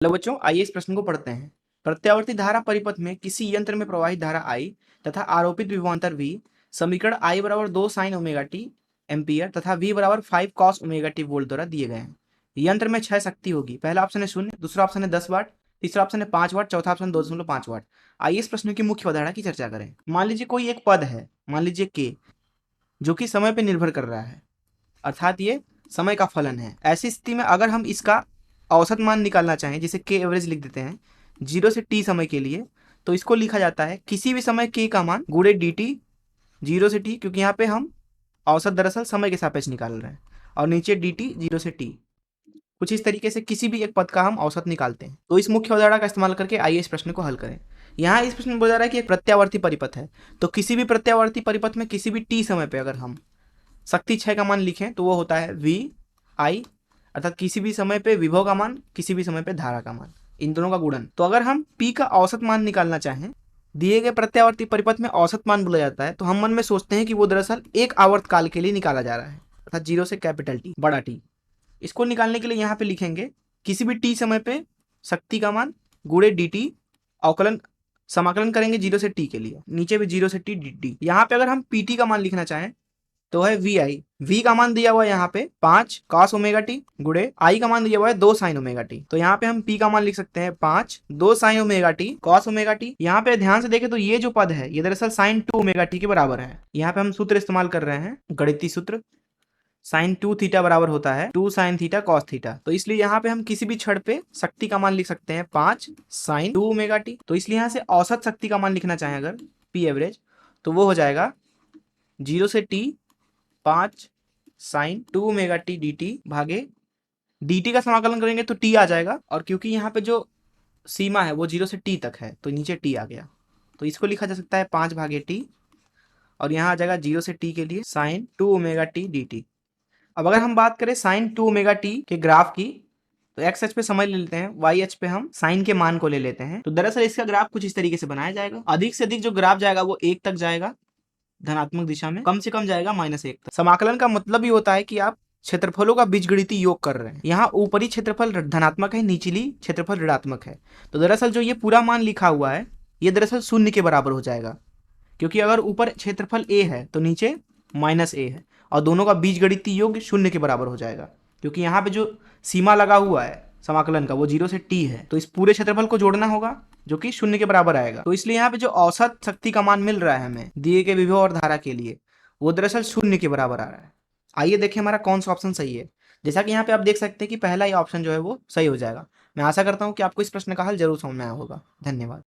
Hello बच्चों, आइए इस प्रश्न को पढ़ते हैं। प्रत्यावर्ती धारा परिपथ में किसी यंत्र में प्रवाहित धारा I तथा आरोपित विभवांतर V समीकरण I बराबर 2 sin ओमेगा टी एम्पियर तथा V बराबर 5 cos ओमेगा टी वोल्ट द्वारा दिए गए हैं। यंत्र में 6 शक्ति होगी। पहला ऑप्शन है 0, दूसरा ऑप्शन है 10 वाट, तीसरा ऑप्शन है 5 वाट, चौथा ऑप्शन 2.5 वाट। आइए इस प्रश्न की मुख्य अवधारणा की चर्चा करें। मान लीजिए कोई एक पद है, मान लीजिए K, जो कि समय पर निर्भर कर रहा है, अर्थात ये समय का फलन है। ऐसी स्थिति में अगर हम इसका औसत मान निकालना चाहें, जिसे के एवरेज लिख देते हैं 0 से t समय के लिए, तो इसको लिखा जाता है किसी भी समय k का मान गुणे dt 0 से t, क्योंकि यहाँ पे हम औसत दरअसल समय के सापेक्ष निकाल रहे हैं, और नीचे dt 0 से t। कुछ इस तरीके से किसी भी एक पद का हम औसत निकालते हैं। तो इस मुख्य अवधारणा का इस्तेमाल करके आइए इस प्रश्न को हल करें। यहाँ इस प्रश्न में बोला जा रहा है कि एक प्रत्यावर्ती परिपथ है, तो किसी भी प्रत्यावर्ती परिपथ में किसी भी t समय पे अगर हम शक्ति 6 का मान लिखें तो वो होता है V I, अर्थात किसी भी समय पे विभव का मान, किसी भी समय पे धारा का मान, इन दोनों का गुणन। तो अगर हम P का औसत मान निकालना चाहें, दिए गए प्रत्यावर्ती परिपथ में औसत मान बोला जाता है, तो हम मन में सोचते हैं कि वो दरअसल एक आवर्त काल के लिए निकाला जा रहा है, अर्थात 0 से कैपिटल T बड़ा T। इसको निकालने के लिए यहाँ पे लिखेंगे किसी भी t समय पे शक्ति का मान गुणे dt, अवकलन समाकलन करेंगे 0 से t के लिए, नीचे भी 0 से t dt। यहाँ पे अगर हम pt का मान लिखना चाहें तो है वी आई। वी का मान दिया हुआ है यहाँ पे 5 cos ओमेगा टी गुणे आई का मान दिया हुआ है 2 sin ओमेगा टी। तो यहाँ पे हम पी का मान लिख सकते हैं 5 2 sin omega T cos omega T. यहाँ पे ध्यान से देखें तो ये जो पद है ये दरअसल sin 2 ओमेगा टी के बराबर है। यहाँ पे हम सूत्र इस्तेमाल कर रहे हैं, गणितीय सूत्र। sin 2 थीटा बराबर होता है 2 sin थीटा cos थीटा। तो इसलिए यहाँ पे हम किसी भी क्षण पे शक्ति का मान लिख सकते हैं 5 sin 2 ओमेगा टी। तो इसलिए यहाँ से औसत शक्ति का मान लिखना चाहें अगर पी एवरेज, तो वो हो जाएगा 0 से t 5 sin 2 omega T D T भागे dt का समाकलन करेंगे तो t आ जाएगा, और क्योंकि यहाँ पे जो सीमा है वो 0 से t तक है तो नीचे t आ गया, तो इसको लिखा जा सकता है 5 भागे t, और यहाँ आ जाएगा 0 से t के लिए sin 2 omega T D T. अब अगर हम बात करें sin 2 ओमेगा टी के ग्राफ की, तो एक्स अक्ष पे समय ले लेते हैं, वाई अक्ष पे हम साइन के मान को ले लेते हैं। तो दरअसल इसका ग्राफ कुछ इस तरीके से बनाया जाएगा। अधिक से अधिक जो ग्राफ जाएगा वो 1 तक जाएगा, धनात्मक दिशा में, कम से कम जाएगा -1 तक। समाकलन का मतलब ही होता है कि आप क्षेत्रफलों का बीजगणितीय योग कर रहे हैं। यहाँ ऊपरी क्षेत्रफल धनात्मक है, निचली क्षेत्रफल ऋणात्मक है। तो दरअसल जो ये पूरा मान लिखा हुआ है ये दरअसल 0 के बराबर हो जाएगा, क्योंकि अगर ऊपर क्षेत्रफल a है तो नीचे -a है, और दोनों का बीजगणितीय योग 0 के बराबर हो जाएगा, क्योंकि यहाँ पे जो सीमा लगा हुआ है समाकलन का वो 0 से t है। तो इस पूरे क्षेत्रफल को जोड़ना होगा जो कि 0 के बराबर आएगा। तो इसलिए यहाँ पे जो औसत शक्ति का मान मिल रहा है हमें दिए गए विभव और धारा के लिए, वो दरअसल 0 के बराबर आ रहा है। आइए देखें हमारा कौन सा ऑप्शन सही है। जैसा कि यहाँ पे आप देख सकते हैं कि पहला ही ऑप्शन जो है वो सही हो जाएगा। मैं आशा करता हूँ कि आपको इस प्रश्न का हल जरूर समझ में आया होगा। धन्यवाद।